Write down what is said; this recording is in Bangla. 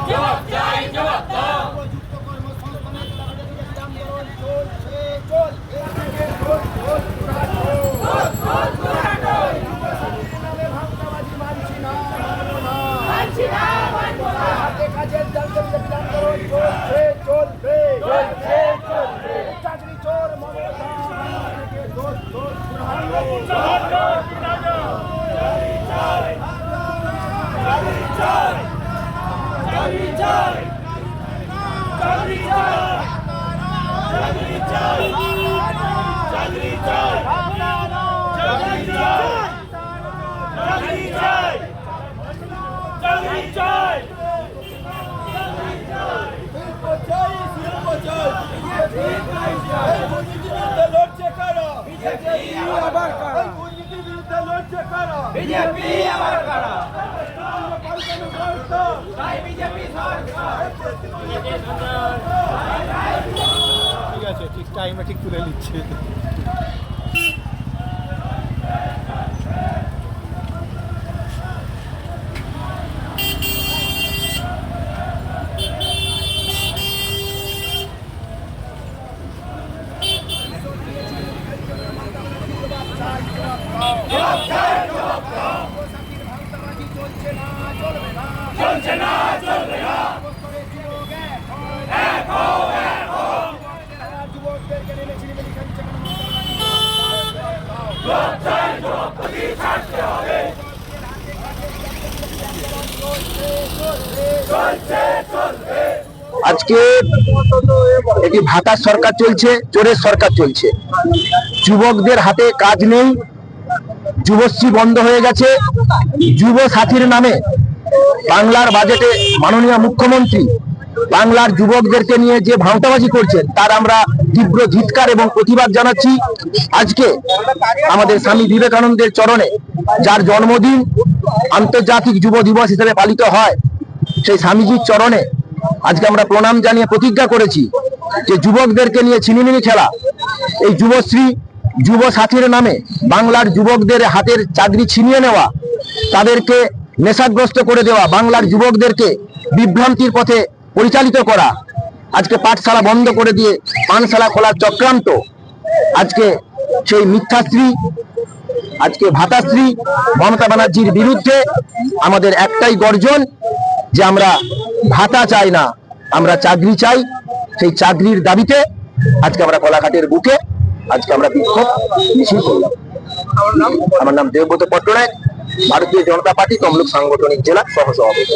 জবাব চাই, জবাব দাও। উপযুক্ত কর্মসংস্থানের কারণে আন্দোলন চলছে, চলবে। নামে ভাঙাবাজি মানছি না, মানবো না। হাতে কাজের জানতে আন্দোলন চলছে, চলবে। চাকরি চোর মমতা থেকে দোষ দোষ বিজেপি আবার কারা? ঠিক আছে, ঠিক টাইমে ঠিক তুলে নিচ্ছে। চলছে না, চলবে না। যুবকদেরকে নেমে ছিনিমিনি খেলছে আজকে একটি ভাতার সরকার চলছে, চোরের সরকার চলছে। যুবকদের হাতে কাজ নেই, যুবশ্রী বন্ধ হয়ে গেছে। যুব সাথীর নামে বাংলার বাজেটে মাননীয় মুখ্যমন্ত্রী বাংলার যুবকদেরকে নিয়ে যে ভাঁওতাবাজি করছেন তার আমরা তীব্র ধিক্কার এবং প্রতিবাদ জানাচ্ছি। আজকে আমাদের স্বামী বিবেকানন্দের চরণে, যার জন্মদিন আন্তর্জাতিক যুব দিবস হিসেবে পালিত হয়, সেই স্বামীজির চরণে আজকে আমরা প্রণাম জানিয়ে প্রতিজ্ঞা করেছি যে যুবকদেরকে নিয়ে ছিনিমিনি খেলা, এই যুবশ্রী যুব সাথীর নামে বাংলার যুবকদের হাতের চাকরি ছিনিয়ে নেওয়া, তাদেরকে নেশাগ্রস্ত করে দেওয়া, বাংলার যুবকদেরকে বিভ্রান্তির পথে পরিচালিত করা, আজকে পাঠশালা বন্ধ করে দিয়ে পানশালা খোলার চক্রান্ত, আজকে সেই মিথ্যাশ্রী, আজকে ভাতাশ্রী মমতা ব্যানার্জির বিরুদ্ধে আমাদের একটাই গর্জন যে আমরা ভাতা চাই না, আমরা চাকরি চাই। সেই চাকরির দাবিতে আজকে আমরা কলাঘাটের বুকে আজকে আমরা বিক্ষোভ মিছিল করলাম। আমার নাম দেবব্রত পট্টনায়ক, ভারতীয় জনতা পার্টি তমলুক সাংগঠনিক জেলা সহসভাপতি।